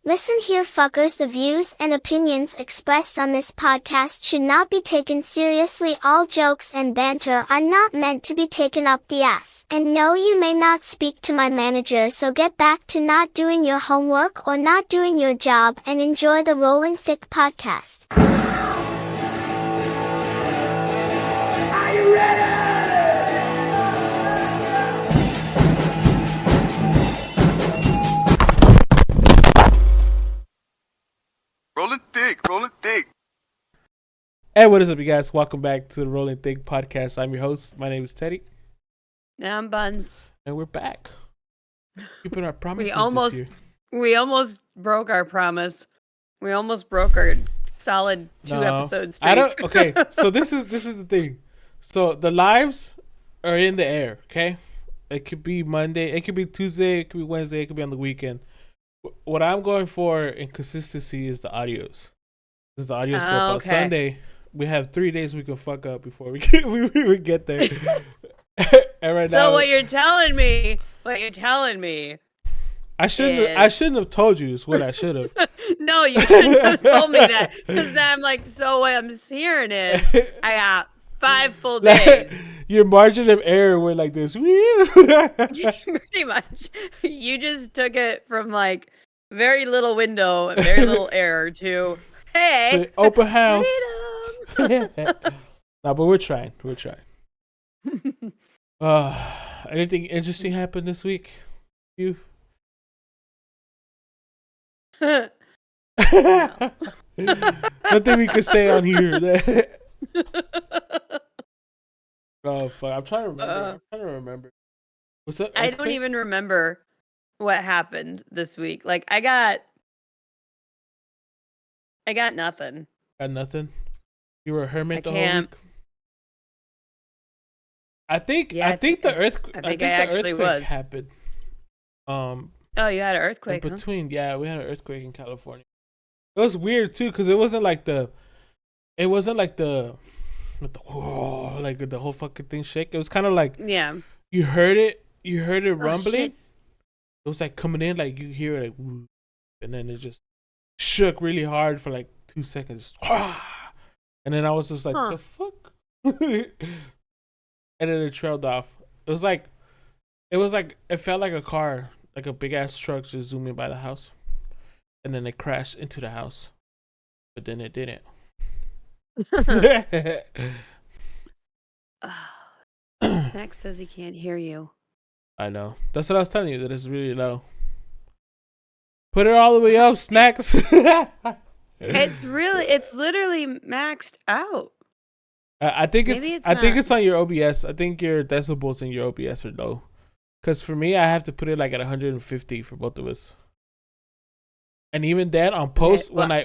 Listen here, fuckers. The views and opinions expressed on this podcast should not be taken seriously. All jokes and banter are not meant to be taken up the ass. And no, you may not speak to my manager, so get back to not doing your homework or not doing your job and enjoy the Rolling Thick podcast. Are you ready? Rolling thick. Hey, what is up, you guys? Welcome back to the Rolling Thick podcast. I'm your host. My name is Teddy. Yeah, I'm Bunz. And we're back. Keeping our promises this year. We almost broke our promise. We almost broke our solid two episodes streak. Okay, so this is the thing. So the lives are in the air, okay? It could be Monday, it could be Tuesday, it could be Wednesday, it could be on the weekend. What I'm going for in consistency is the audios. Because the audios go up on Sunday. We have 3 days we can fuck up before we get there. And right now, what you're telling me, I shouldn't have told you is what I should have. No, you shouldn't have told me that. Because now I'm like, so what I'm hearing is I got 5 full days. Your margin of error went like this. Pretty much. You just took it from like very little window and very little error to, hey, so, open house. No, but we're trying. Anything interesting happened this week? You? Nothing we could say on here. Oh fuck! I'm trying to remember. What's up? I don't even remember what happened this week. Like I got nothing. Got nothing. You were a hermit the whole week. I think the earthquake happened. Oh, you had an earthquake. In between, yeah, we had an earthquake in California. It was weird too, because it wasn't like the whole fucking thing shake. It was kind of like, yeah, you heard it rumbling. Shit. It was like coming in, like you hear it like, and then it just shook really hard for like 2 seconds, and then I was just like, the fuck. And then it trailed off. It felt like a car, like a big ass truck just zooming by the house. And then it crashed into the house. But then it didn't. Max says he can't hear you. I know. That's what I was telling you, that it's really low. Put it all the way up, Snacks. It's literally maxed out. I think it's on your OBS. I think your decibels in your OBS are low. Because for me, I have to put it like at 150 for both of us. And even then, on post, when I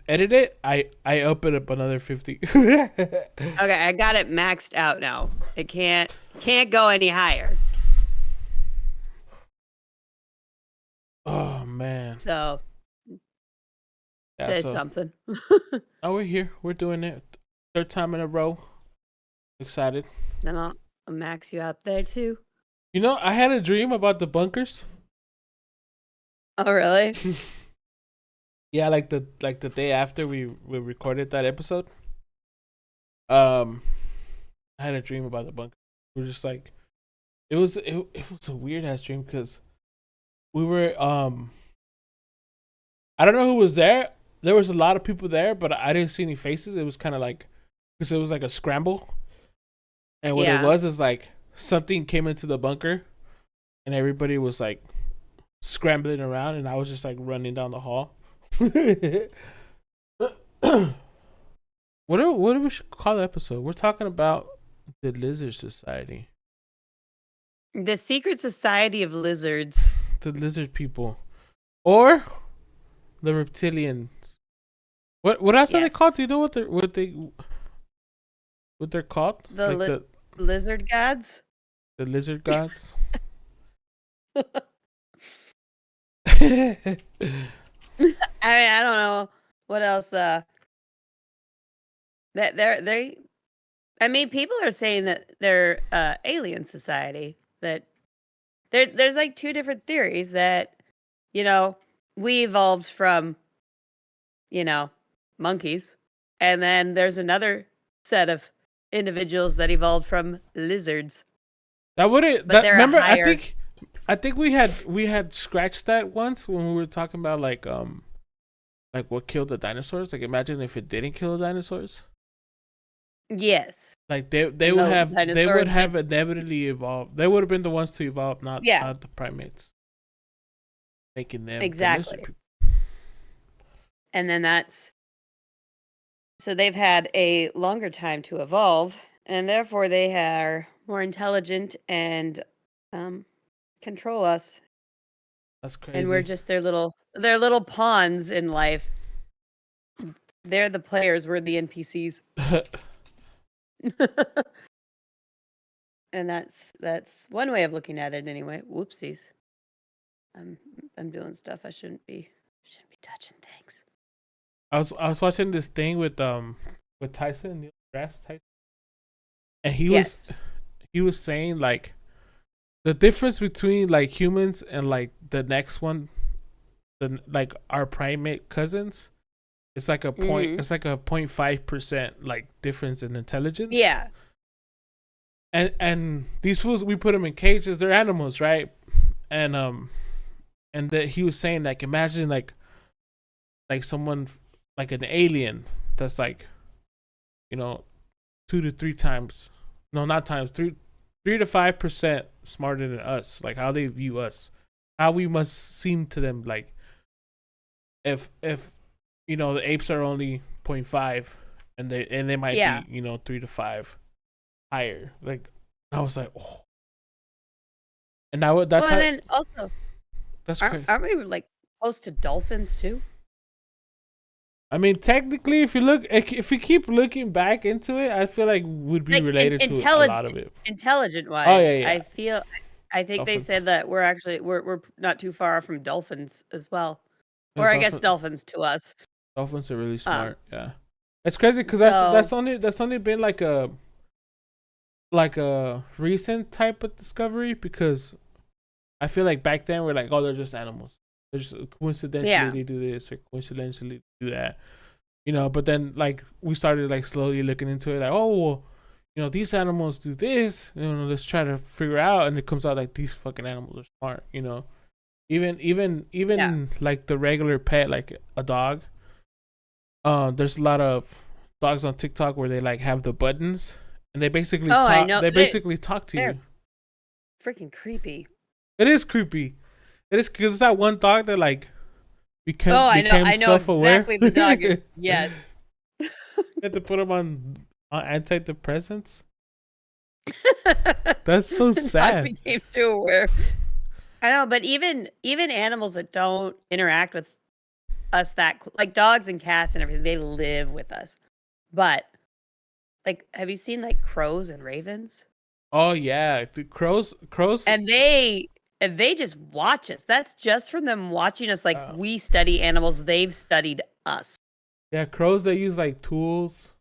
edit it, I up it up another 50. Okay, I got it maxed out now. It can't go any higher. Oh man. So say something. Oh, we're here. We're doing it. 3rd time in a row. Excited. Then I'll max you out there too. You know, I had a dream about the bunkers. Oh really? Yeah, like the day after we recorded that episode. I had a dream about the bunker. We were just like, it was a weird ass dream because we were I don't know who was there. There was a lot of people there, but I didn't see any faces. It was kind of like, because it was like a scramble, and what it was is like something came into the bunker, and everybody was like scrambling around, and I was just like running down the hall. What do we should call the episode? We're talking about the Lizard Society. The secret society of lizards. The lizard people. Or the Reptilians. What else are they called? Do you know what they're called? The lizard gods? The lizard gods? I don't know what else. That they. I mean, people are saying that they're alien society. That there's like 2 different theories that, you know, we evolved from, monkeys. And then there's another set of individuals that evolved from lizards. That wouldn't. But That they're a remember? higher. I think we had scratched that once when we were talking about like what killed the dinosaurs. Like imagine if it didn't kill the dinosaurs. Yes. Like they No, would have dinosaurs inevitably evolved. They would have been the ones to evolve, not the primates, making them the Exactly. lizard people. And then so they've had a longer time to evolve, and therefore they are more intelligent and control us. That's crazy. And we're just their little pawns in life. They're the players, we're the NPCs. And that's one way of looking at it anyway. Whoopsies. I'm doing stuff I shouldn't be touching things. I was watching this thing with Tyson, Neil deGrasse Tyson, and he was saying like the difference between like humans and like the next one, like our primate cousins, it's like a point. Mhm. It's like a 0.5% like difference in intelligence. Yeah. And these fools, we put them in cages. They're animals, right? And that he was saying like imagine like someone like an alien that's like 2 to 3 times, no, not times, 3 to 5% smarter than us, like how they view us, how we must seem to them, like if the apes are only 0.5 and they might be 3 to 5 higher. Like I was like, oh. And now that and then also that's crazy. Aren't we like close to dolphins too? I mean, technically, if you keep looking back into it, I feel like would be Like, related to a lot of it. Intelligent wise, Oh, yeah. I think they Dolphins. said that we're not too far from dolphins as well, Yeah, or I guess dolphins to us. Dolphins are really smart. Yeah, it's crazy because that's only been like a recent type of discovery, because I feel like back then we're like, oh, they're just animals. They're just coincidentally they do this or coincidentally do that, But then like we started like slowly looking into it, like, oh, well, these animals do this. Let's try to figure out, and it comes out like these fucking animals are smart. Even like the regular pet, like a dog. There's a lot of dogs on TikTok where they like have the buttons, and they basically talk. I know. They basically talk to you. Freaking creepy. It is creepy. It is, because it's that one dog that like became I know self-aware. Exactly the dog. Yes. You had to put him on antidepressants. That's so sad. Dog became too aware. I know, but even animals that don't interact with us like dogs and cats and everything, they live with us. But like, have you seen like crows and ravens? Oh yeah, the crows, and they just watch us. That's just from them watching us. Like, we study animals, they've studied us. Yeah, crows, they use like tools,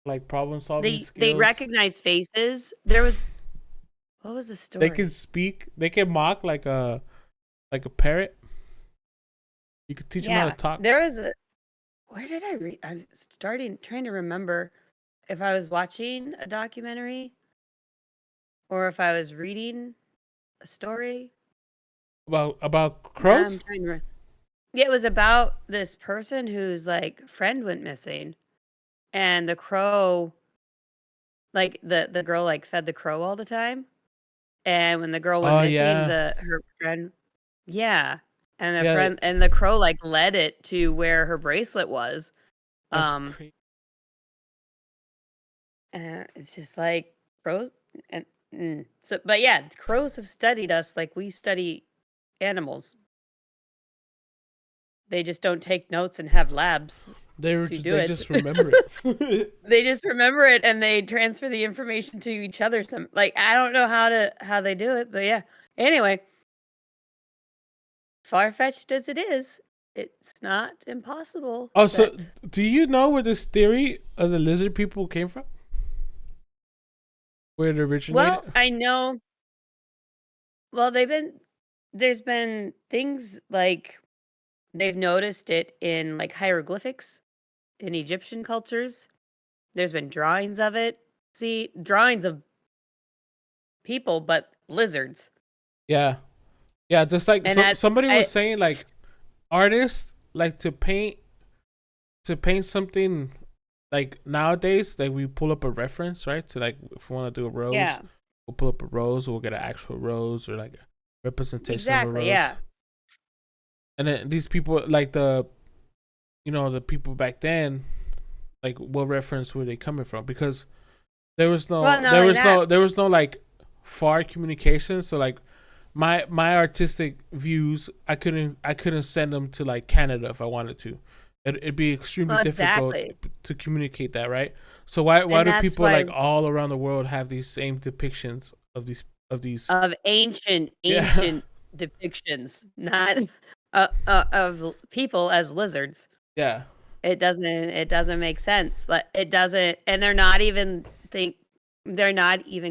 like problem solving skills. They recognize faces. What was the story? They can speak. They can mock like a parrot. You could teach them how to talk. There was where did I read? I'm trying to remember if I was watching a documentary or if I was reading a story about crows. I'm trying to it was about this person whose like friend went missing, and the crow, like the girl like fed the crow all the time, and when the girl went missing, her friend, and the crow like led it to where her bracelet was. That's crazy. It's just like crows and so, but yeah, crows have studied us like we study animals. They just don't take notes and have labs. They just remember it. They just remember it, and they transfer the information to each other. I don't know how they do it, but yeah. Anyway, far-fetched as it is, it's not impossible. Oh, so do you know where this theory of the lizard people came from? Where it originated? Well, I know. Well, there's been things like they've noticed it in like hieroglyphics in Egyptian cultures. There's been drawings of it. See, drawings of people, but lizards. Yeah, just like And that's somebody was saying, like artists like to paint something like nowadays. Like we pull up a reference, right? To like if we want to do a rose, yeah, we'll pull up a rose, or we'll get an actual rose, or like a representation of a exactly, rose. yeah. And then these people, like the people back then, like what reference were they coming from? Because there was no there was no like far communication. So like my artistic views, I couldn't send them to like Canada if I wanted to. It'd be extremely difficult to communicate that, right? So why do people like all around the world have these same depictions of these ancient depictions, not of people as lizards? Yeah. It doesn't make sense. Like it doesn't, and they're not even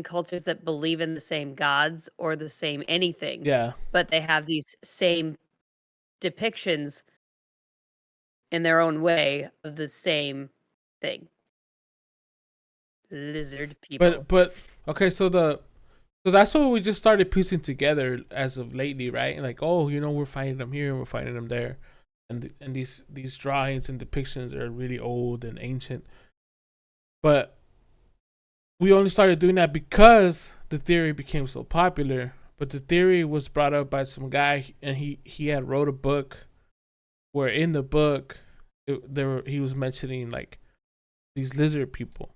cultures that believe in the same gods or the same anything. Yeah. But they have these same depictions in their own way of the same thing. Lizard people. But okay, so that's what we just started piecing together as of lately, right? Like, oh, we're finding them here and we're finding them there, and these drawings and depictions are really old and ancient. But we only started doing that because the theory became so popular. But the theory was brought up by some guy, and he had wrote a book, where in the book he was mentioning like these lizard people,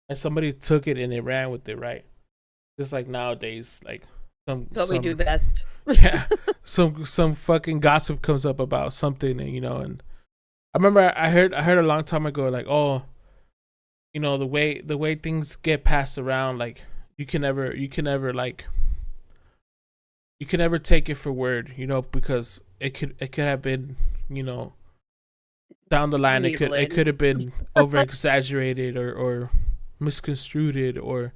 and somebody took it and they ran with it, right? Just like nowadays, like we do best. Yeah, some fucking gossip comes up about something, and I remember I heard a long time ago, like, oh, the way things get passed around, like you can never take it for word, because it could have been, down the line it could have been over exaggerated or misconstrued or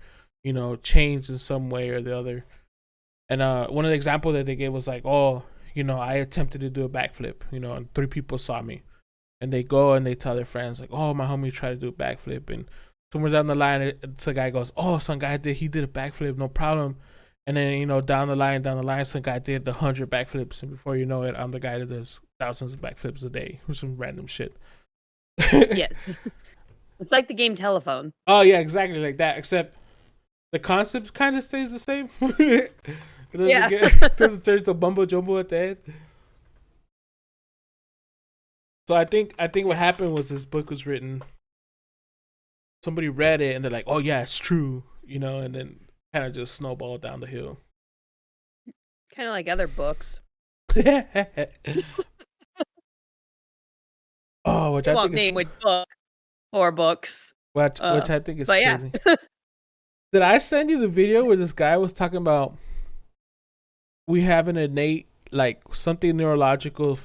changed in some way or the other. And one of the examples that they gave was like, oh, I attempted to do a backflip, and 3 people saw me, and they go and they tell their friends like, oh, my homie tried to do a backflip, and somewhere down the line, some guy goes, oh, some guy did a backflip, no problem. And then down the line, some guy did 100 backflips, and before you know it, I'm the guy that does thousands of backflips a day, or some random shit. Yes, it's like the game Telephone. Oh yeah, exactly like that. Except the concept kind of stays the same. It doesn't turn to mumbo jumbo at the end. So I think what happened was this book was written. Somebody read it and they're like, "Oh yeah, it's true," and then kind of just snowballed down the hill. Kind of like other books. Oh, which I think name which book or books. Which I think is crazy. Yeah. Did I send you the video where this guy was talking about we have an innate, like, something neurological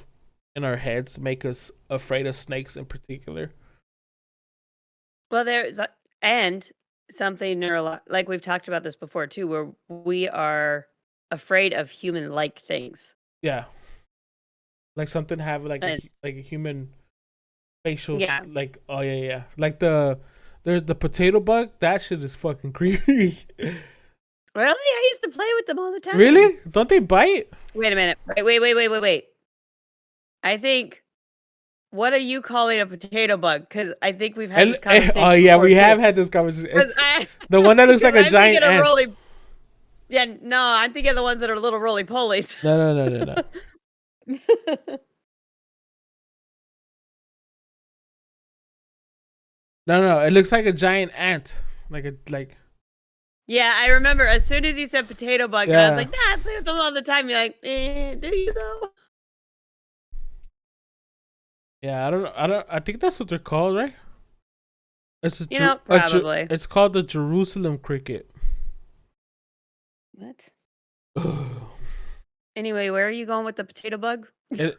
in our heads make us afraid of snakes in particular? Well, there's and something like we've talked about this before too, where we are afraid of human-like things. Yeah, like something have like a human facial. Yeah. Like, oh yeah, like there's the potato bug. That shit is fucking creepy. Really? I used to play with them all the time. Really? Don't they bite? Wait a minute. Wait. I think. What are you calling a potato bug? Because I think we've had this conversation. Oh yeah, we have had this conversation. The one that looks like a giant ant. No, I'm thinking of the ones that are little roly polies. No. No, it looks like a giant ant. Like. Yeah, I remember as soon as you said potato bug, and I was like, nah, I play with them all the time. You're like, there you go. Yeah, I don't. I think that's what they're called, right? It's probably. It's called the Jerusalem cricket. What? Anyway, where are you going with the potato bug? Okay,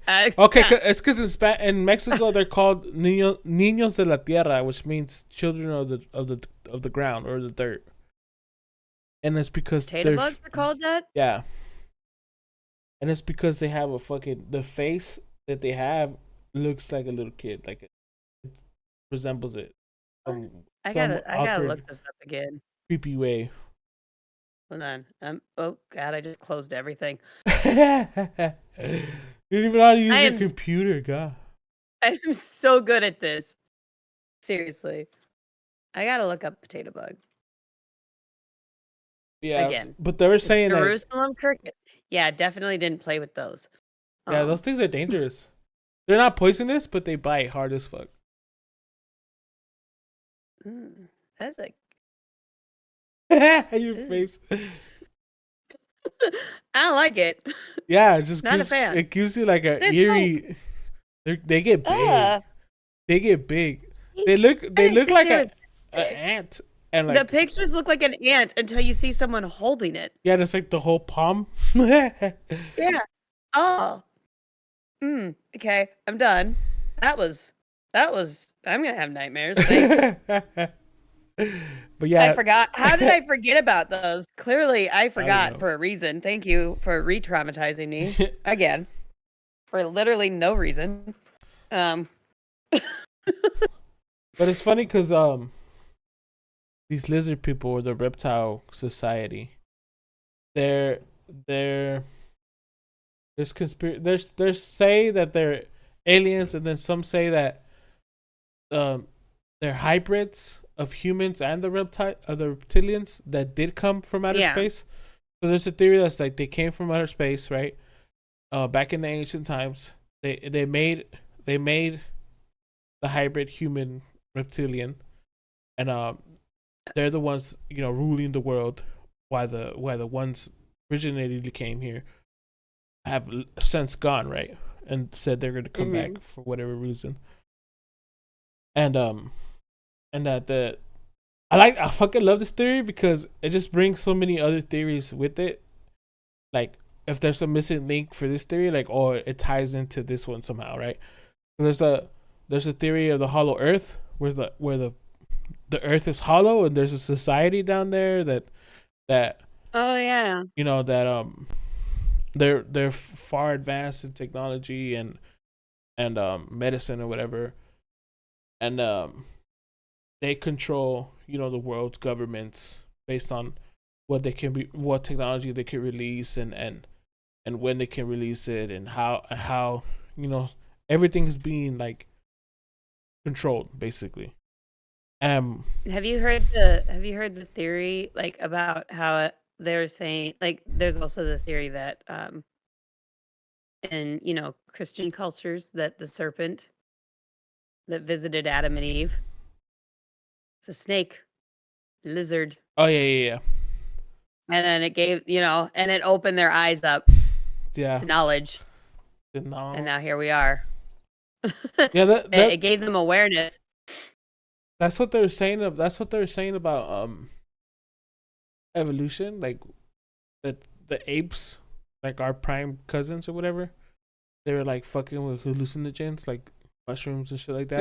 it's because in Mexico they're called niños de la tierra, which means children of the ground or the dirt, and it's because potato bugs are called that. Yeah, and it's because they have the face that they have looks like a little kid, like it resembles it. I Some gotta awkward, look this up again. creepy way. Hold on. Oh God, I just closed everything. You don't even know how to use your am computer, God. I am so good at this. Seriously. I gotta look up potato bug. Yeah, Again. but they were saying that. Jerusalem cricket. Yeah, definitely didn't play with those. Yeah, those things are dangerous. They're not poisonous, but they bite hard as fuck. That's like your face. I don't like it. Yeah, it just Not a gives, fan. it gives you like a They're eerie. They get big. They get big. They look like an ant. And like, the pictures look like an ant until you see someone holding it. yeah, that's like the whole palm. Yeah. Oh. Okay, I'm done. That was. I'm gonna have nightmares. Thanks. But yeah, I forgot. How did I forget about those? Clearly, I forgot for a reason. Thank you for re-traumatizing me again for literally no reason. But it's funny because these lizard people or the reptile society, there's say that they're aliens, and then some say that they're hybrids of humans and the reptilians that did come from outer space. So there's a theory that's like they came from outer space, right? Back in the ancient times, they made the hybrid human reptilian, and they're the ones, ruling the world, while the ones originally came here have since gone, right? And said they're going to come back for whatever reason. And that I fucking love this theory because it just brings so many other theories with it. Like, if there's a missing link for this theory, like, it ties into this one somehow, right? There's a theory of the hollow Earth, where the Earth is hollow, and there's a society down there that oh yeah, that they're far advanced in technology and medicine or whatever, and they control the world's governments based on what technology they can release, and when they can release it, and how everything is being like controlled, basically. Have you heard the theory, like, about how they're saying, like, there's also the theory that in Christian cultures, that the serpent that visited Adam and Eve, it's a snake, lizard. Oh yeah. And then it gave and it opened their eyes up to knowledge. And now here we are. Yeah, it gave them awareness. That's what they're saying about evolution, like that the apes, like our prime cousins or whatever, they were like fucking with hallucinogens, like mushrooms and shit like that.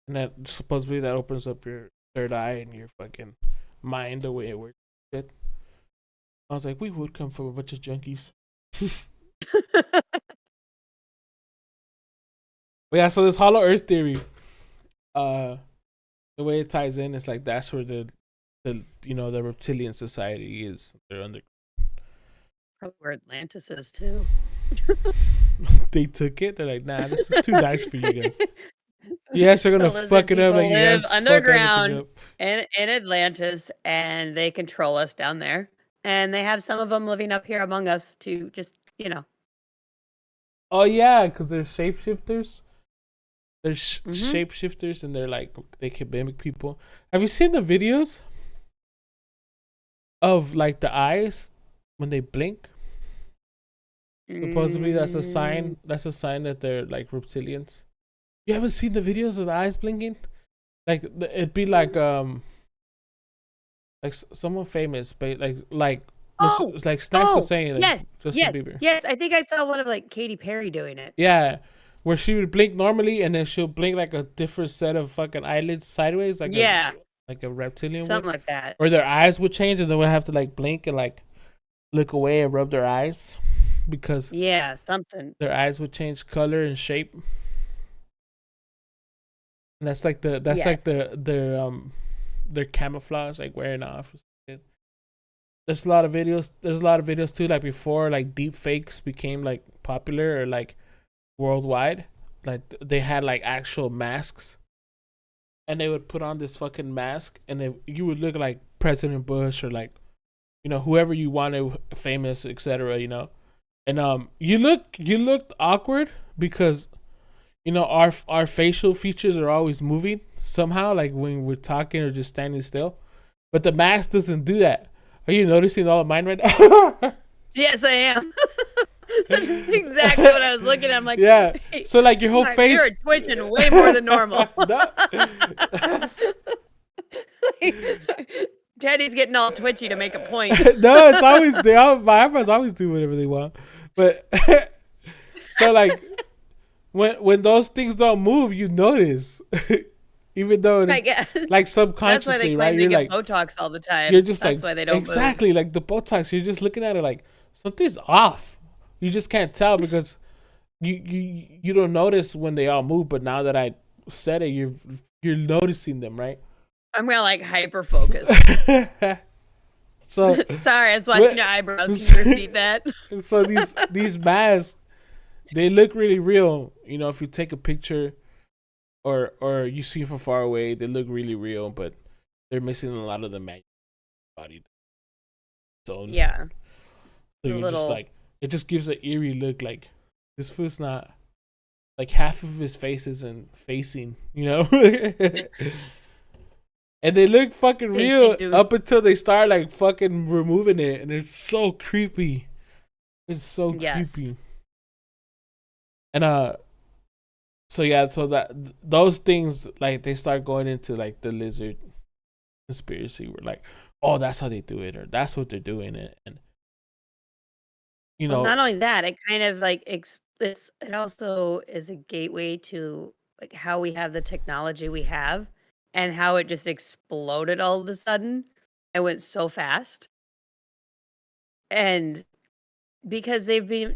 And that supposedly that opens up your third eye and your fucking mind the way it works. I was like, we would come from a bunch of junkies. But yeah, so this hollow Earth theory, the way it ties in is like that's where the reptilian society is. They're under. Probably where Atlantis is too. They took it. They're like, nah, this is too nice for you guys. You guys are gonna fuck it up. Like, you guys underground in Atlantis, and they control us down there. And they have some of them living up here among us to just Oh yeah, because they're shapeshifters. They're shapeshifters, and they're like they can mimic people. Have you seen the videos of like the eyes when they blink? Supposedly that's a sign. That's a sign that they're like reptilians. You haven't seen the videos of the eyes blinking? Like it'd be like someone famous, but like Snacks was saying, like, Justin Bieber. Yes, I think I saw one of like Katy Perry doing it. Yeah, where she would blink normally, and then she'll blink like a different set of fucking eyelids sideways, like a reptilian, something like that. Or their eyes would change, and they would have to like blink and like look away and rub their eyes. because Yeah, something. their eyes would change color and shape. And that's like Yes. their camouflage, like wearing off. There's a lot of videos. There's a lot of videos too. Like before, like deep fakes became like popular or like worldwide. Like they had like actual masks, and they would put on this fucking mask, and you would look like President Bush or like, whoever you wanted, famous, etc. And you looked awkward because our facial features are always moving somehow, like when we're talking or just standing still, but the mask doesn't do that. Are you noticing all of mine right now? Yes, I am. That's exactly what I was looking at. I'm like, yeah. hey, So like your whole face, you're twitching way more than normal. Teddy's getting all twitchy to make a point. No, it's always my eyebrows always do whatever they want. But so like when those things don't move, you notice. Even though it's like subconsciously, that's why they right? You're like Botox all the time. You're just that's like why they don't exactly move. like the Botox. You're just looking at it like something's off. You just can't tell because you don't notice when they all move. But now that I said it, you're noticing them, right? I'm gonna like hyper focus. So sorry, I was watching your eyebrows. Can you repeat that? So these masks, they look really real. If you take a picture or you see it from far away, they look really real, but they're missing a lot of the magic body. So yeah, so you're just like, it just gives an eerie look. Like this fool's not, like half of his face isn't facing, And they look fucking real up until they start like fucking removing it, and it's so creepy. It's so creepy. And so yeah, so those things, like they start going into like the lizard conspiracy. We're like, oh, that's how they do it, or that's what they're doing it, and well, not only that, it kind of like it also is a gateway to like how we have the technology we have, and how it just exploded all of a sudden. It went so fast, and because they've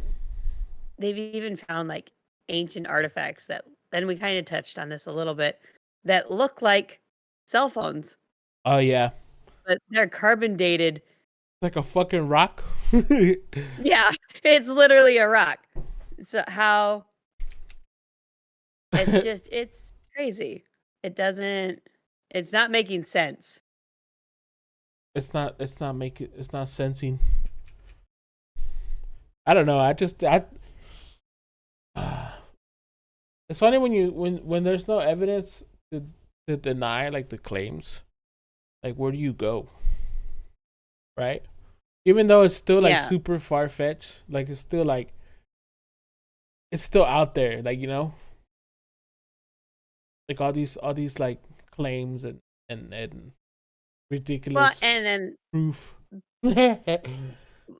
even found like ancient artifacts that, and we kind of touched on this a little bit, that look like cell phones. Oh yeah, but they're carbon dated. Like a fucking rock. Yeah, it's literally a rock. So how it's crazy. It's not making sense. It's not sensing. I don't know. It's funny when there's no evidence to deny like the claims. Like, where do you go? Right? Even though it's still like super far fetched, like it's still out there, like like all these like claims and ridiculous and then proof. Well,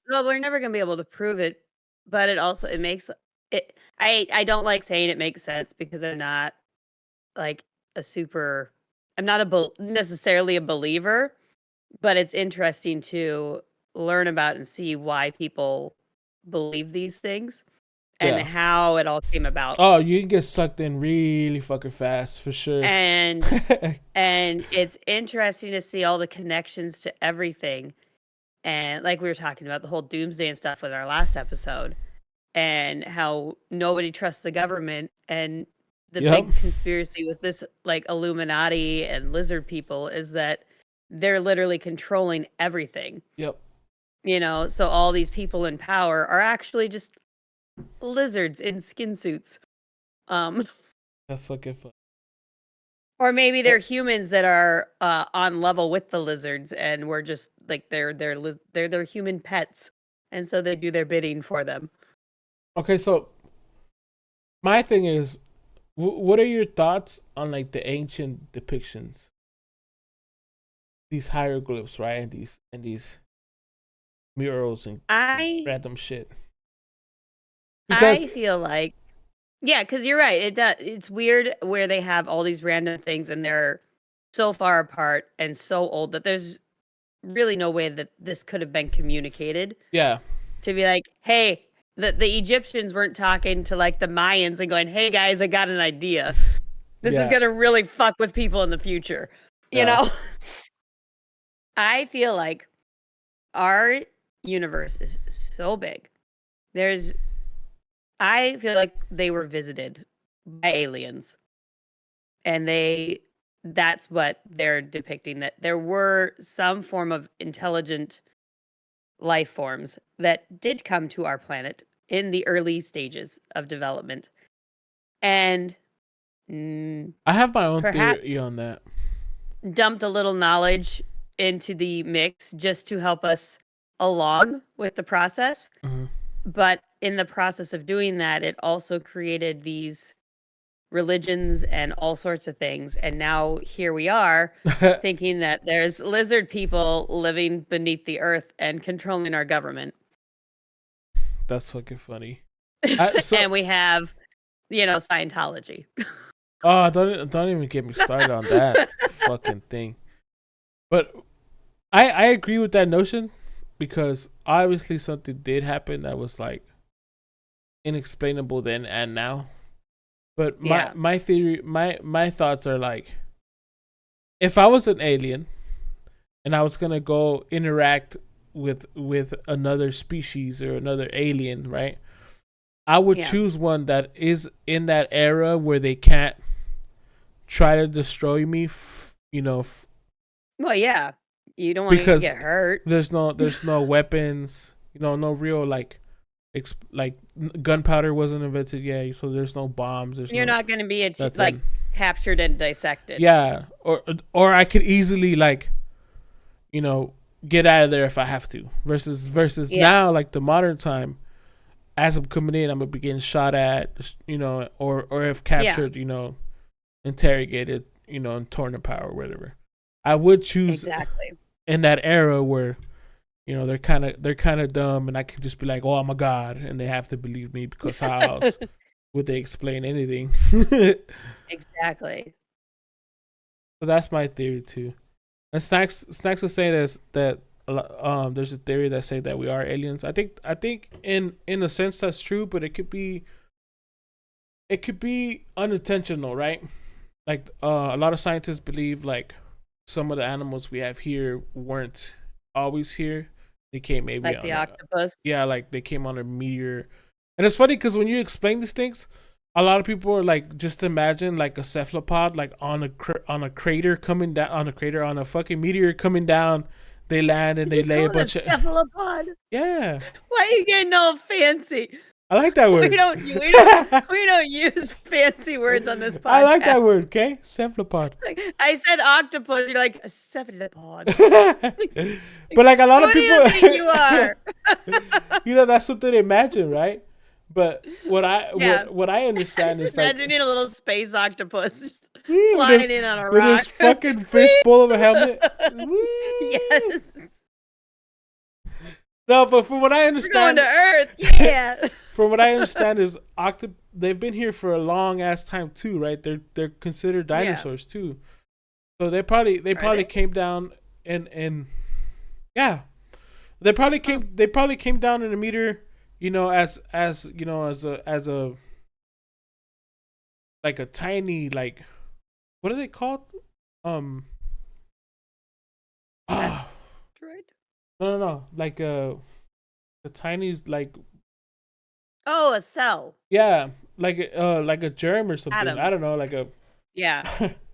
we're never gonna be able to prove it, but it makes it. I don't like saying it makes sense because I'm not like I'm not necessarily a believer, but it's interesting to learn about and see why people believe these things and how it all came about. Oh, you can get sucked in really fucking fast for sure. And it's interesting to see all the connections to everything. And like we were talking about the whole doomsday and stuff with our last episode, and how nobody trusts the government, and the big conspiracy with this like Illuminati and lizard people is that they're literally controlling everything. Yep. So all these people in power are actually just lizards in skin suits. That's fucking fun. Or maybe they're humans that are on level with the lizards, and we're just like they're human pets, and so they do their bidding for them. Okay, so my thing is, what are your thoughts on like the ancient depictions, these hieroglyphs, right, and these murals and random shit? Because I feel like, because you're right. It's weird where they have all these random things and they're so far apart and so old that there's really no way that this could have been communicated. Yeah. To be like, hey, the Egyptians weren't talking to like the Mayans and going, "Hey guys, I got an idea. This is gonna really fuck with people in the future." You know, I feel like our universe is so big. I feel like they were visited by aliens, and that's what they're depicting, that there were some form of intelligent life forms that did come to our planet in the early stages of development. And I have my own perhaps theory on that. Dumped a little knowledge into the mix just to help us along with the process. Mm-hmm. But in the process of doing that, it also created these religions and all sorts of things. And now here we are thinking that there's lizard people living beneath the earth and controlling our government. That's fucking funny. And we have, Scientology. Oh, don't even get me started on that fucking thing. But I agree with that notion, because obviously something did happen that was like inexplainable then and now. But my theory, my thoughts are like, if I was an alien and I was gonna go interact with another species or another alien, right? I would choose one that is in that era where they can't try to destroy me, Well, yeah, you don't want to get hurt. There's no weapons, no real like gunpowder wasn't invented yet, so there's no bombs. You're not going to be captured and dissected. Yeah, or I could easily get out of there if I have to. Versus now, like the modern time, as I'm coming in, I'm gonna be getting shot at, or if captured, interrogated, and torn apart or whatever. I would choose exactly in that era where, they're kind of dumb, and I can just be like, "Oh, I'm a god," and they have to believe me, because how else would they explain anything? Exactly. So that's my theory too. And Snacks was saying that there's a theory that say that we are aliens. I think in a sense that's true, but it could be unintentional, right? Like a lot of scientists believe like some of the animals we have here weren't always here. They came maybe like the octopus. Like they came on a meteor. And it's funny because when you explain these things, a lot of people are like, just imagine like a cephalopod like on a crater coming down, on a fucking meteor coming down. They land and they lay a bunch of cephalopod. Yeah. Why are you getting all fancy? I like that word. We don't use fancy words on this podcast. I like that word, okay? Cephalopod. I said octopus. You're like a cephalopod. But like a lot of people, do you think you are? That's something they imagine, right? But what I understand is like, imagining a little space octopus just flying in on a rock with his fucking fishbowl of a helmet. Yes. No, but from what I understand, we're going to Earth. Yeah. From what I understand is they've been here for a long ass time too, right? They're considered dinosaurs too. So they probably came down and they probably came down in a meteor, as a like a tiny, like, what are they called? Asteroid? No, like the tiny, like, oh, a cell. Yeah, like a germ or something. Atom. I don't know, like a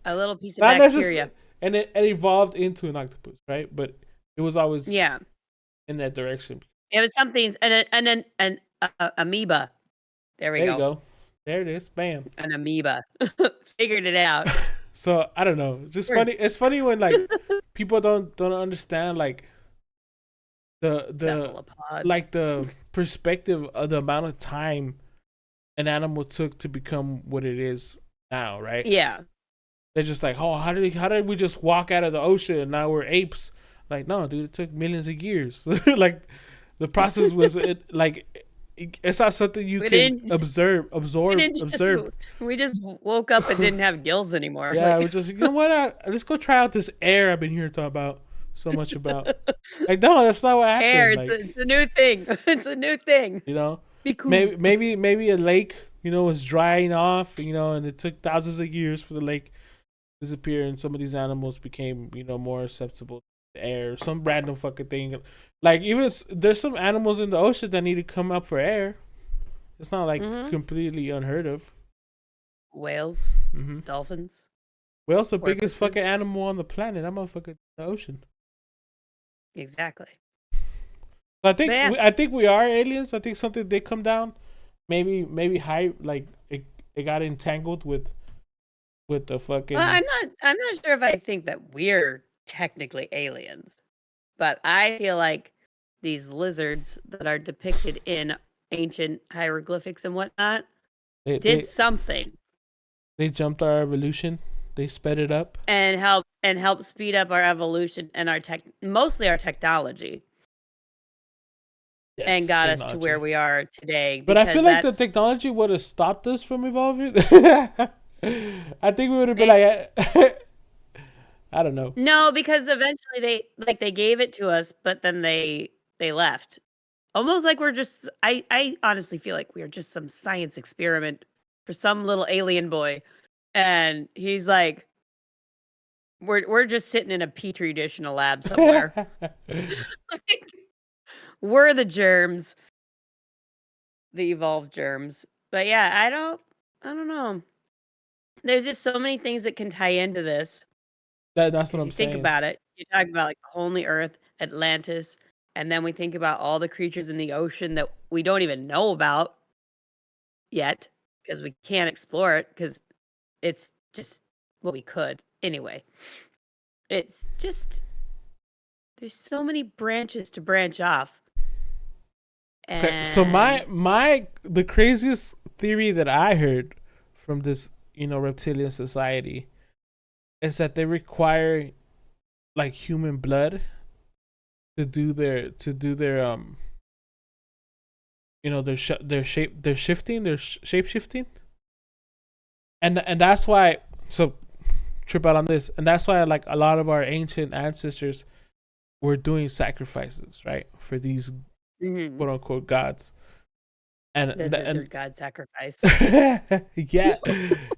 a little piece of bacteria. And it evolved into an octopus, right? But it was always in that direction. It was something, and then an amoeba. There you go. There it is. Bam. An amoeba. Figured it out. So I don't know. It's just funny. It's funny when like people don't understand like the cephalopod. Like the perspective of the amount of time an animal took to become what it is now, right? Yeah. They're just like, oh, how did we just walk out of the ocean and now we're apes? Like, no, dude, it took millions of years. Like the process was it's not something you can absorb. We just woke up and didn't have gills anymore. Yeah, we're just, what? Let's go try out this air I've been here talking about so much about. Like, no, that's not what happened. Air, like, it's a new thing. It's a new thing. Be cool. Maybe a lake, was drying off, and it took thousands of years for the lake to disappear, and some of these animals became, more susceptible to air, some random fucking thing. Like even there's some animals in the ocean that need to come up for air. It's not like completely unheard of. Whales, Mm-hmm. dolphins. Whale's the biggest porpoises. fucking animal on the planet. That motherfucker in the ocean. Exactly. So I think But yeah. I think we are aliens. I think something did come down. Maybe high, like it got entangled with the fucking. Well, I'm not sure if I think that we're technically aliens, but I feel like these lizards that are depicted in ancient hieroglyphics and whatnot they, did they something they jumped our evolution. They sped it up. and helped speed up our evolution and mostly our technology. Yes, and got us to technology. where we are today. But I because feel like the that's- technology would have stopped us from evolving. I think we would have been like, I don't know. No, because eventually they gave it to us, but then they left. Almost like we're just I honestly feel like we are just some science experiment for some little alien boy. And he's like, we're just sitting in a petri dish in a lab somewhere. Like, we're the germs. The evolved germs. But yeah, I don't know. There's just so many things that can tie into this. That's what Because I'm you saying. think about it, you talk about like the whole Earth, Atlantis, and then we think about all the creatures in the ocean that we don't even know about yet because we can't explore it because it's just we could anyway. It's just there's so many branches to branch off. Okay, so the craziest theory that I heard from this, reptilian society is that they require like human blood to do their their shape shifting, and that's why, so trip out on this, and that's why like a lot of our ancient ancestors were doing sacrifices, right, for these quote unquote gods. And the lizard god sacrifice. Yeah.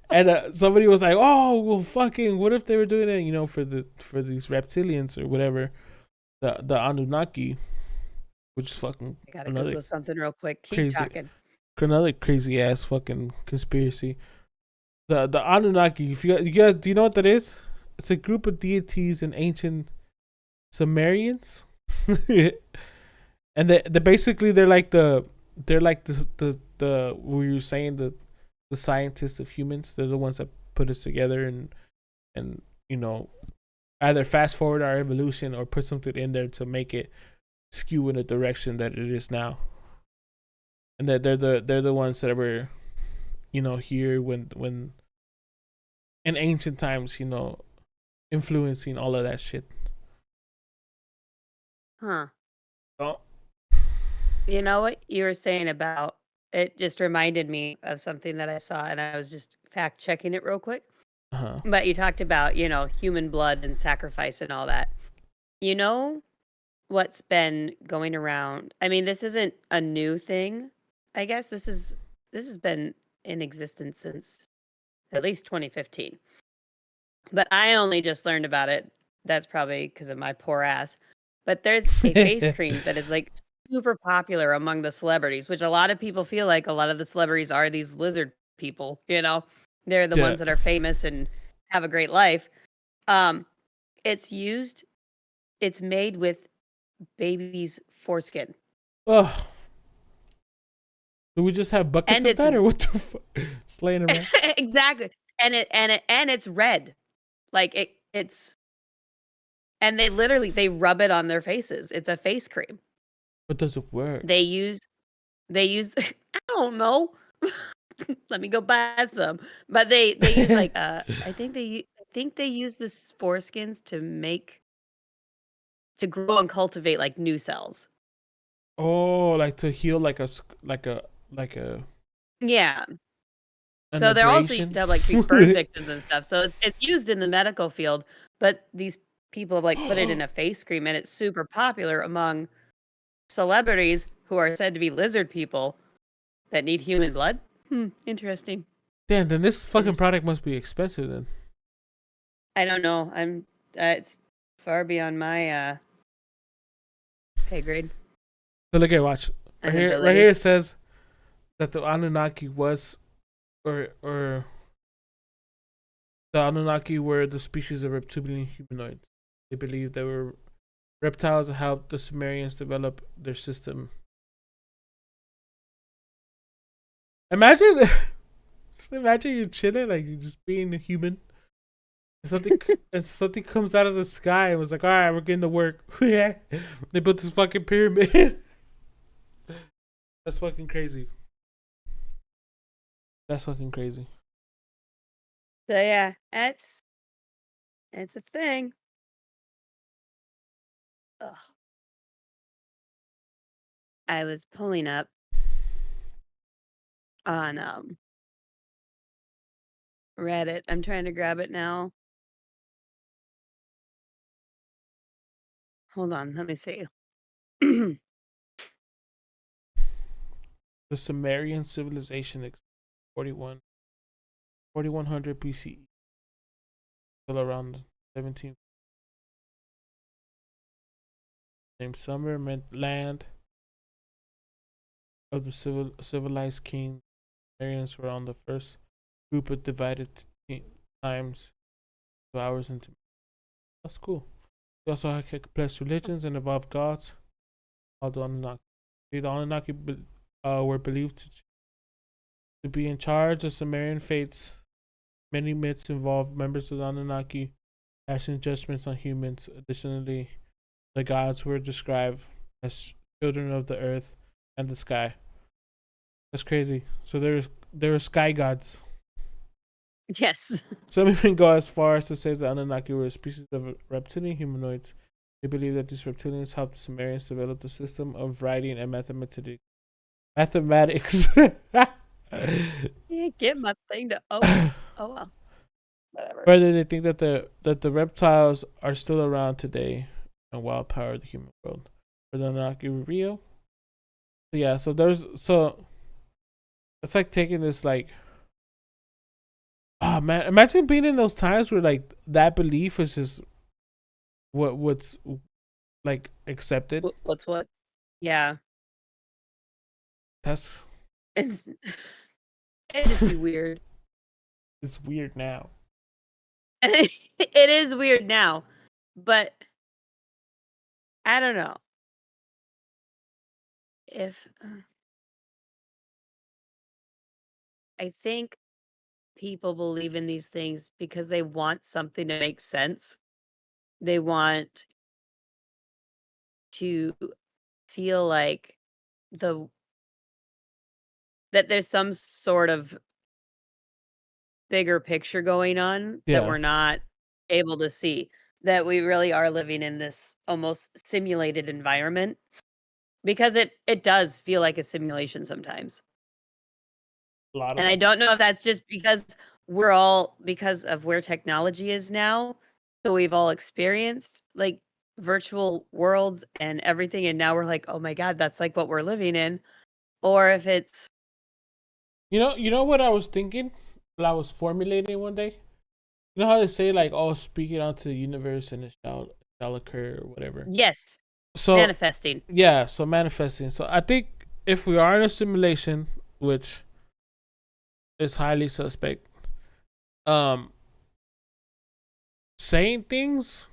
And somebody was like, oh well, fucking what if they were doing it, for these reptilians or whatever, the Anunnaki, which is fucking I gotta Google something real quick. Keep talking. Another crazy ass fucking conspiracy. The Anunnaki, if you guys, do you know what that is? It's a group of deities in ancient Sumerians. And they basically they're like the we were saying the scientists of humans. They're the ones that put us together and either fast forward our evolution or put something in there to make it skew in the direction that it is now. And that they're the ones that were here when in ancient times, influencing all of that shit. Huh. Oh. You know what you were saying about it just reminded me of something that I saw, and I was just fact checking it real quick. Uh-huh. But you talked about, human blood and sacrifice and all that. You know what's been going around? I mean, this isn't a new thing. I guess this has been in existence since at least 2015. But I only just learned about it. That's probably because of my poor ass. But there's a face cream that is like super popular among the celebrities, which a lot of people feel like a lot of the celebrities are these lizard people, They're the ones that are famous and have a great life. It's made with baby's foreskin. Ugh. Do we just have buckets of that, or what the fuck? Slaying around. Exactly. And it's red. Like it's and they rub it on their faces. It's a face cream. But does it work? They use I don't know. Let me go buy some. But they use like I think they use this foreskins to grow and cultivate like new cells. Oh, like to heal like a yeah. So they're also used to have like burn victims and stuff. So it's used in the medical field, but these people have like put it in a face cream, and it's super popular among celebrities who are said to be lizard people. that need human blood. Interesting. Damn, then this fucking product must be expensive then. I don't know. I'm. It's far beyond my pay grade. So look at watch. Right and here, right ability. here it says that the Anunnaki was or the Anunnaki were the species of reptilian humanoids. They believed they were reptiles that helped the Sumerians develop their system. Imagine, just imagine you chilling, like you just being a human. And something comes out of the sky and was like, all right, we're getting to work. Yeah, they built this fucking pyramid. That's fucking crazy. That's fucking crazy. So yeah, it's a thing. Ugh. I was pulling up on Reddit. I'm trying to grab it now. Hold on, let me see. The Sumerian civilization, 4100 BCE, till around 17. Named Summer meant land of the civilized king. Sumerians were on the first group of divided times 2 hours into. That's cool. They also had complex religions and evolved gods. All the Anunnaki. The Anunnaki were believed to be in charge of Sumerian fates. Many myths involve members of the Anunnaki passing judgments on humans. Additionally, the gods were described as children of the earth and the sky. That's crazy. So there were sky gods. Yes. Some even go as far as to say the Anunnaki were a species of reptilian humanoids. They believe that these reptilians helped the Sumerians develop the system of writing and mathematics. Can't get my thing to open. Oh well. Whatever. Further, they think that the reptiles are still around today and wild power the human world. For the Anunnaki were real. So yeah, so it's like taking this like, oh man, imagine being in those times where like that belief is just what's like accepted. What's what? Yeah. That's It'd just be weird. It's weird now. It is weird now, but I don't know if I think people believe in these things because they want something to make sense. They want to feel like that there's some sort of bigger picture going on that we're not able to see, that we really are living in this almost simulated environment, because it does feel like a simulation sometimes. And I don't know if that's just because because of where technology is now, so we've all experienced like virtual worlds and everything, and now we're like, oh my god, that's like what we're living in, or if it's you know what I was thinking when I was formulating one day. You know how they say like, oh, speak it out to the universe and it shall occur or whatever. Yes. So manifesting. Yeah, so manifesting. So I think if we are in a simulation, which is highly suspect, saying things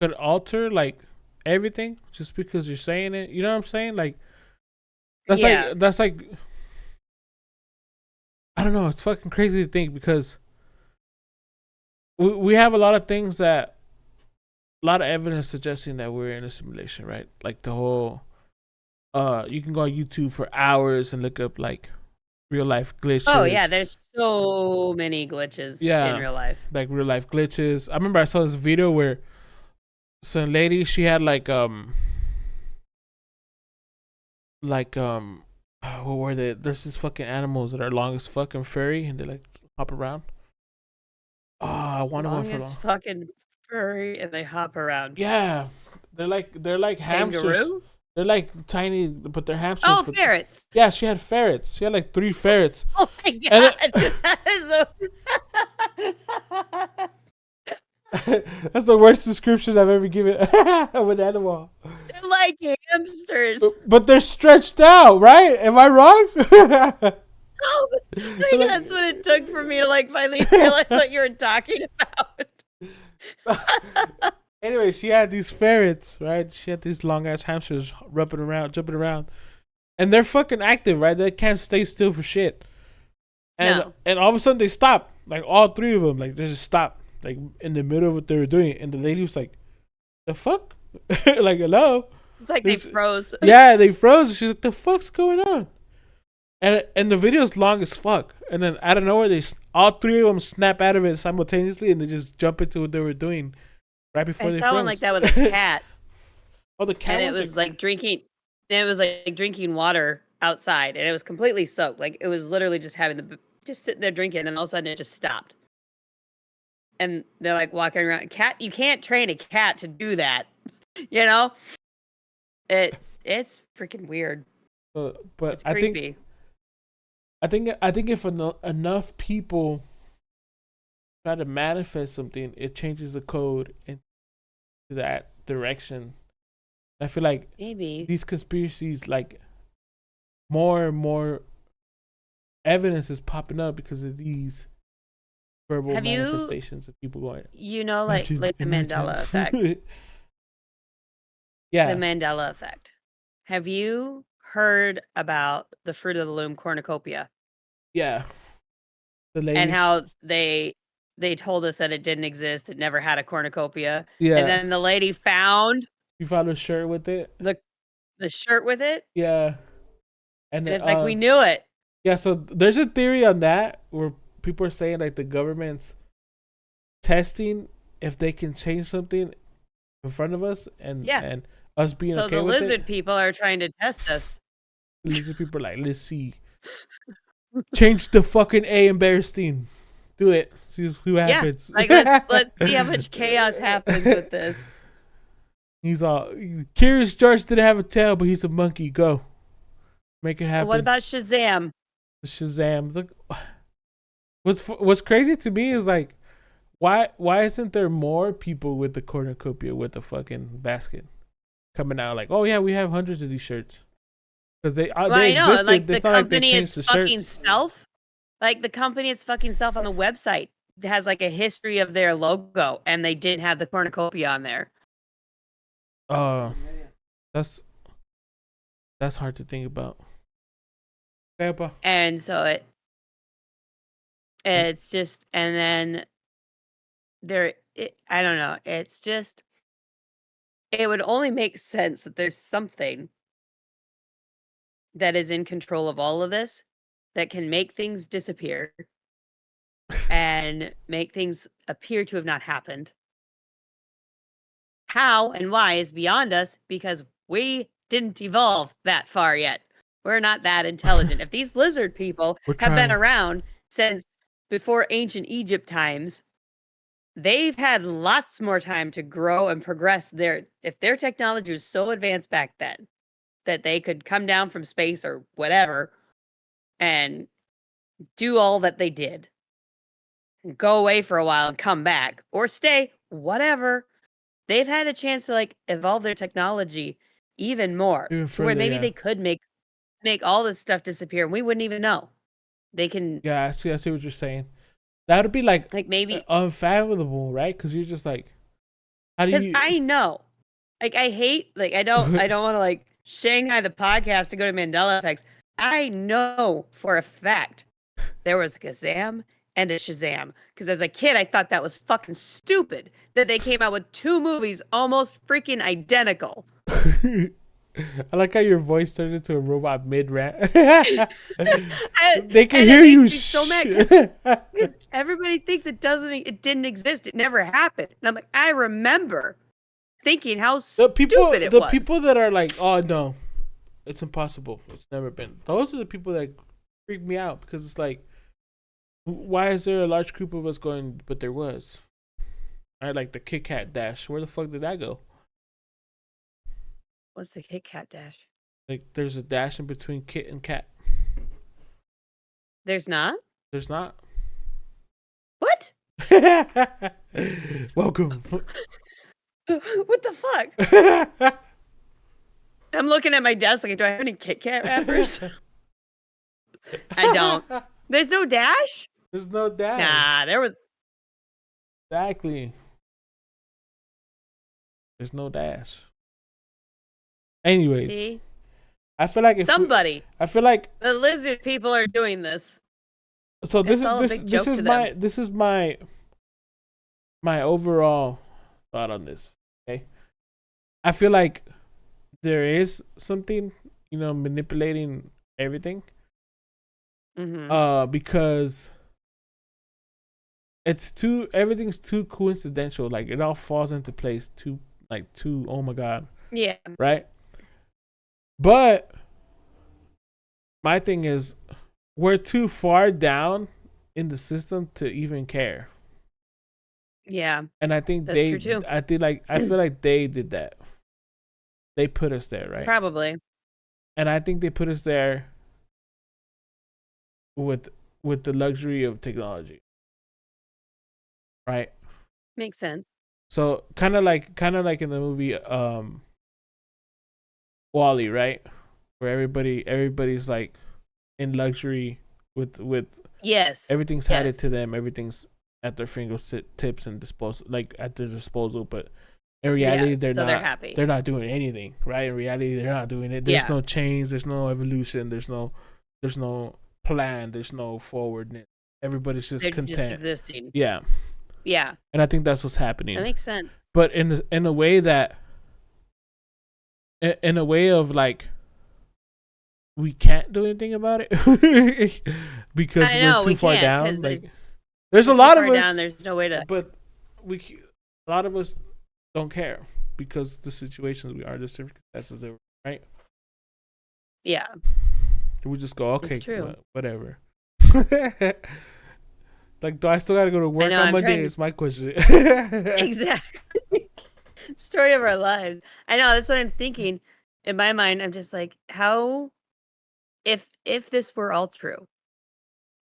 could alter like everything just because you're saying it. You know what I'm saying? Like that's like I don't know, it's fucking crazy to think, because we have a lot of things that a lot of evidence suggesting that we're in a simulation, right? Like the whole you can go on YouTube for hours and look up like real life glitches. Oh yeah, there's so many glitches in real life. Like real life glitches. I remember I saw this video where some lady, she had like what were they? There's these fucking animals that are long as fucking furry and they like hop around. Oh, I want one for long. Fucking furry and they hop around. Yeah, they're like hamsters. Kangaroo? They're like tiny, but they're hamsters. Oh, but ferrets. Yeah, she had ferrets. She had like 3 ferrets. Oh my god. That is That's the worst description I've ever given of an animal. They're like hamsters. But they're stretched out, right? Am I wrong? Oh, I think that's what it took for me to like finally realize what you were talking about. Anyway, she had these ferrets, right? She had these long ass hamsters jumping around, and they're fucking active, right? They can't stay still for shit. And all of a sudden they stop, like all 3 of them, like they just stop, like in the middle of what they were doing, and the lady was like, "The fuck?" Like, hello. It's like they froze. Yeah, they froze. She's like, "The fuck's going on?" And the video's long as fuck. And then out of nowhere, all 3 of them snap out of it simultaneously, and they just jump into what they were doing right before they froze. I saw one like that with a cat. Oh, the cat. And it was like drinking. It was like drinking water outside, and it was completely soaked. Like it was literally just just sitting there drinking, and all of a sudden it just stopped. And they're like walking around. Cat, you can't train a cat to do that. You know, it's freaking weird. But it's creepy. I think if enough people try to manifest something, it changes the code into that direction. I feel like maybe these conspiracies, like more and more evidence is popping up because of these verbal manifestations of people going. You know, like the Mandela effect. Yeah, the Mandela effect. Have you heard about the Fruit of the Loom cornucopia? Yeah. And how they told us that it didn't exist. It never had a cornucopia. Yeah. And then the lady found. You found a shirt with it? The shirt with it? Yeah. And it's like, we knew it. Yeah, so there's a theory on that where people are saying like the government's testing if they can change something in front of us and us being okay with it. So the lizard people are trying to test us. Lizard people are like, let's see. Change the fucking A in Bearstein. Do it. See who happens. Like let's see how much chaos happens with this. He's all Curious George didn't have a tail, but he's a monkey. Go. Make it happen. Well, what about Shazam? Shazam. Like, what's crazy to me is like, why isn't there more people with the cornucopia with the fucking basket coming out? Like, oh yeah, we have hundreds of these shirts because they existed. Like the company its fucking self, like the company its fucking self on the website has like a history of their logo, and they didn't have the cornucopia on there. That's hard to think about. And so it's just, and then I don't know. It's just, it would only make sense that there's something that is in control of all of this that can make things disappear and make things appear to have not happened. How and why is beyond us because we didn't evolve that far yet. We're not that intelligent. If these lizard people have been around since before ancient Egypt times, they've had lots more time to grow and progress. If their technology was so advanced back then that they could come down from space or whatever and do all that they did, go away for a while and come back or stay, whatever. They've had a chance to like evolve their technology even more, where maybe they could make all this stuff disappear and we wouldn't even know. They can. Yeah, I see what you're saying. That would be like maybe unfathomable, right? Because you're just like, how do you? I know, like I hate, like I don't want to like Shanghai the podcast to go to Mandela effects. I know for a fact there was a Kazam and a Shazam because as a kid I thought that was fucking stupid that they came out with 2 movies almost freaking identical. I like how your voice turned into a robot mid-rant. They can hear you. So mad because everybody thinks it didn't exist. It never happened. And I'm like, I remember thinking how stupid it was. The people that are like, oh no, it's impossible. It's never been. Those are the people that freak me out because it's like, why is there a large group of us going? But there was. All right, like the Kit Kat Dash. Where the fuck did that go? What's the Kit Kat dash? Like there's a dash in between kit and cat. There's not? There's not. What? Welcome. What the fuck? I'm looking at my desk like, do I have any Kit Kat wrappers? I don't. There's no dash? There's no dash. Nah, there was. Exactly. There's no dash. Anyways, See? I feel like Somebody. I feel like The lizard people are doing this. so. This It's all a is big joke to this is my overall thought on this. Okay, I feel like there is something, manipulating everything. Mm-hmm. Because everything's too coincidental. Like it all falls into place too. Oh my god. Yeah. Right. But my thing is, we're too far down in the system to even care. Yeah. And I think That's true too. I feel like they did that. They put us there, right? Probably. And I think they put us there with the luxury of technology. Right? Makes sense. So kind of like in the movie Wall-E, right? Where everybody's like in luxury with Yes. everything's handed to them, everything's at their fingertips and at their disposal, but in reality they're happy. They're not doing anything, right? In reality they're not doing it. There's no change, there's no evolution, there's no plan, there's no forwardness. Everybody's just content. Just existing. Yeah. Yeah. And I think that's what's happening. That makes sense. But in a way of like we can't do anything about it because we're too far down. Like there's a lot of us down, there's no way to. But a lot of us don't care because the situations we are, the circumstances that we're, right? Yeah. We just go, okay, it's true. Whatever. Like, do I still got to go to work on Monday? Is my question. Exactly. Story of our lives. I know, that's what I'm thinking. In my mind, I'm just like, how, if this were all true,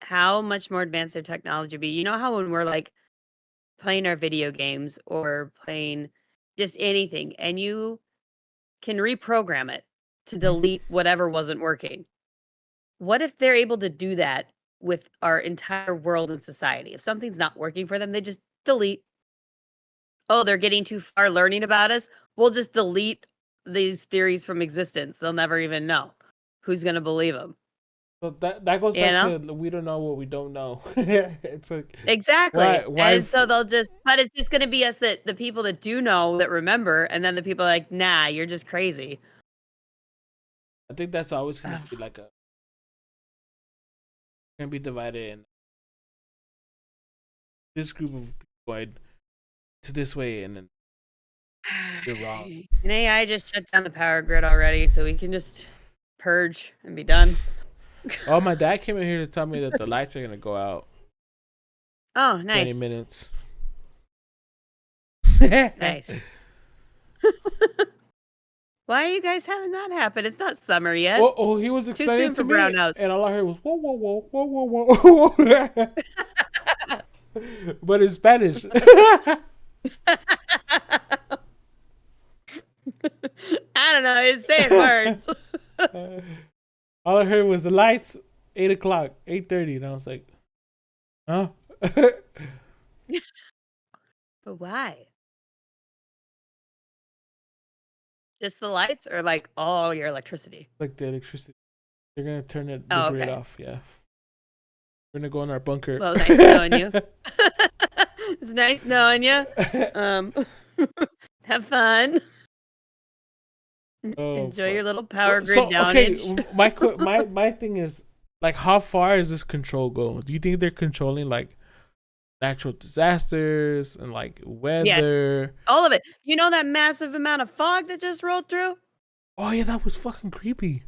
how much more advanced their technology would be? You know how when we're like playing our video games or playing just anything, and you can reprogram it to delete whatever wasn't working. What if they're able to do that with our entire world and society? If something's not working for them, they just delete. Oh, they're getting too far learning about us. We'll just delete these theories from existence. They'll never even know. Who's going to believe them? So that goes back to we don't know what we don't know. It's like exactly. Why and so they'll just, but it's just going to be us, that the people that do know, that remember, and then the people are like, nah, you're just crazy. I think that's always going to be like going to be divided in this group of people to this way, and then you're wrong. And AI just shut down the power grid already, so we can just purge and be done. Oh, my dad came in here to tell me that the lights are going to go out. Oh, nice. 20 minutes. Nice. Why are you guys having that happen? It's not summer yet. Oh, he was explaining to me, brownouts. And all I heard was whoa, whoa, whoa, whoa, whoa, whoa. But in Spanish. I don't know. It's saying words. All I heard was the lights, 8 o'clock, 8:30, and I was like, huh? But why? Just the lights, or like all your electricity? Like the electricity. They're going to turn the grid off, yeah. We're going to go in our bunker. Well, nice knowing you. It's nice knowing you. Have fun. Enjoy your little power grid downage. Okay, my thing is, like, how far does this control go? Do you think they're controlling, like, natural disasters and, like, weather? Yes, all of it. You know that massive amount of fog that just rolled through? Oh, yeah, that was fucking creepy.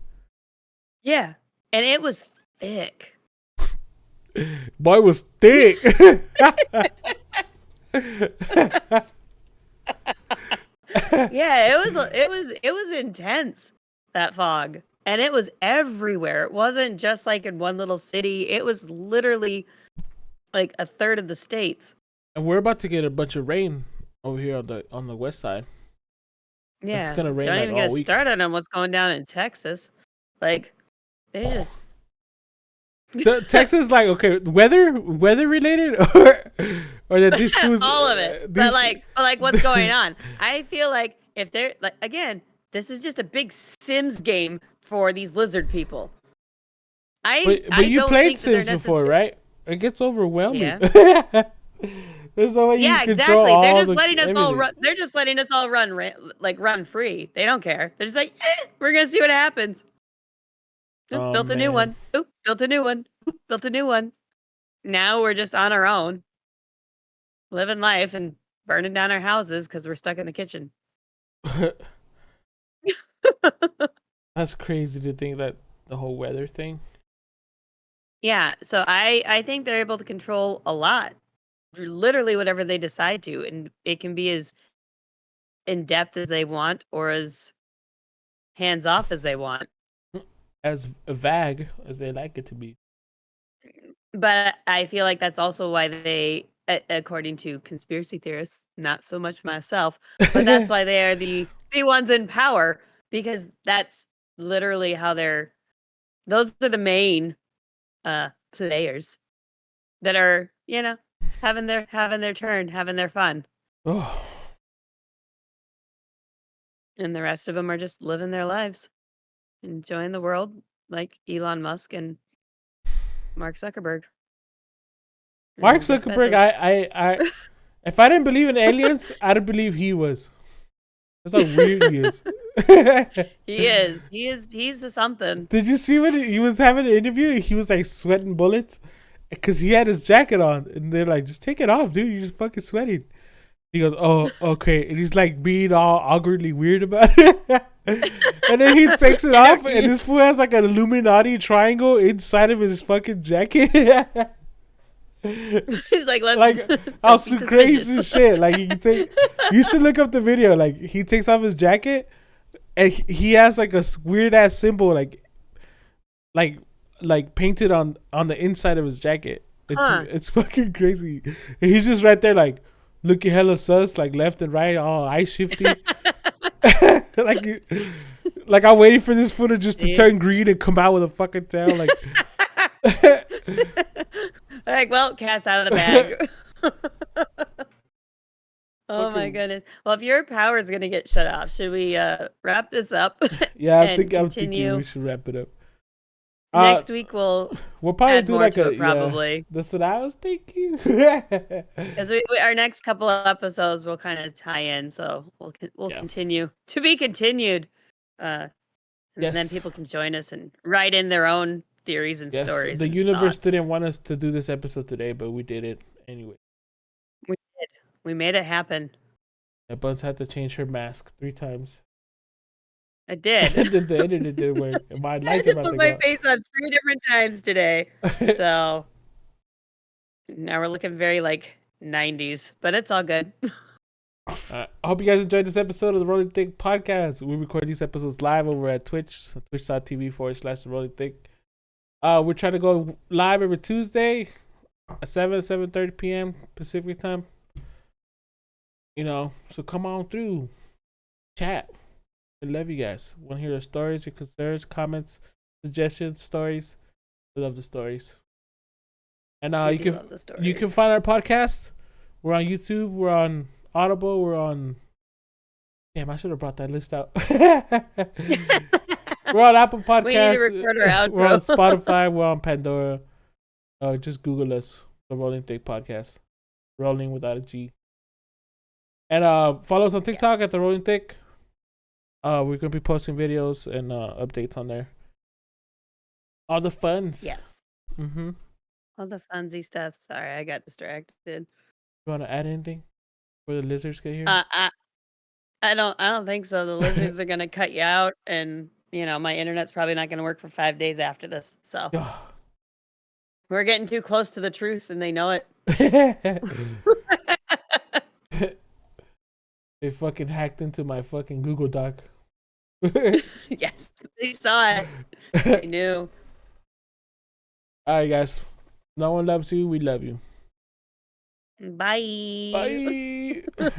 Yeah, and it was thick. Boy, it was thick. Yeah, it was intense, that fog. And it was everywhere. It wasn't just like in one little city. It was literally like a third of the states. And we're about to get a bunch of rain over here on the west side. Yeah. It's gonna rain Don't like even all get week. started on what's going down in Texas. Like, they just Texas, like, okay, weather related, or that these fools, all of it. But like what's going on? I feel like if they're like, again, this is just a big Sims game for these lizard people. but you don't played think that they're Sims before, right? It gets overwhelming. Yeah. There's no way you Yeah, can control exactly. They're all just the letting us all everything. run. They're just letting us all run free. They don't care. They're just like, we're gonna see what happens. Oop, Oh, built a new man. one. Oop, built a new one. Oop, built a new one. Now we're just on our own, living life and burning down our houses because we're stuck in the kitchen. That's crazy to think that the whole weather thing. Yeah, so I think they're able to control a lot, literally whatever they decide to, and it can be as in depth as they want or as hands off as they want. As vague as they like it to be. But I feel like that's also why they, according to conspiracy theorists, not so much myself, but that's why they are the ones in power, because that's literally how those are the main players that are, having their turn, having their fun. Oh, And the rest of them are just living their lives, enjoying the world like Elon Musk and Mark Zuckerberg. Mark And Jeff Zuckerberg, Bezos. I if I didn't believe in aliens, I'd believe he was. That's how weird he is. He is. He's a something. Did you see when he was having an interview? He was like sweating bullets because he had his jacket on, and they're like, "Just take it off, dude. You're just fucking sweating." He goes, "Oh, okay," and he's like being all awkwardly weird about it. And then he takes it off, and this fool has like an Illuminati triangle inside of his fucking jacket. He's like, let's Like, how crazy shit. Like, you should look up the video. Like, he takes off his jacket, and he has like a weird ass symbol, like painted on the inside of his jacket. It's fucking crazy. And he's just right there, like looking hella sus, like left and right, all eye shifty. like I'm waiting for this footage just to turn green and come out with a fucking tail. Like, like, well, cat's out of the bag. Oh my goodness. Well, if your power is gonna get shut off, should we wrap this up? Yeah, I'm continue? thinking we should wrap it up. Next week we'll probably add do more like to it, probably. Yeah, that's what I was thinking. Because our next couple of episodes will kind of tie in, so we'll continue to be continued. And then people can join us and write in their own theories and stories. The and universe thoughts. didn't want us to do this episode today, but we did it anyway. We did. We made it happen. Yeah, Bunz had to change her mask 3 times. I did. The internet didn't work. My I lights had about to to put my go. face on 3 different times today. So now we're looking very like 90s, but it's all good. I hope you guys enjoyed this episode of the Rolling Thick podcast. We record these episodes live over at Twitch, twitch.tv/The Rolling Thick. We're trying to go live every Tuesday at 7:30 p.m. Pacific time. So come on through. Chat. I love you guys. Want to hear your stories, your concerns, comments, suggestions, stories. I love the stories. And you can find our podcast. We're on YouTube. We're on Audible. We're on. Damn, I should have brought that list out. We're on Apple Podcasts. We need to record our outro. We're on Spotify. We're on Pandora. Just Google us, the Rolling Thick Podcast. Rolling without a G. And follow us on TikTok at the Rolling Thick. We're gonna be posting videos and updates on there. All the funs. Yes. Mm-hmm. All the funsy stuff. Sorry, I got distracted. You want to add anything before the lizards get here? I don't think so. The lizards are gonna cut you out, and my internet's probably not gonna work for 5 days after this. So we're getting too close to the truth, and they know it. They fucking hacked into my fucking Google Doc. Yes, they saw it. They knew. All right, guys. No one loves you. We love you. Bye. Bye.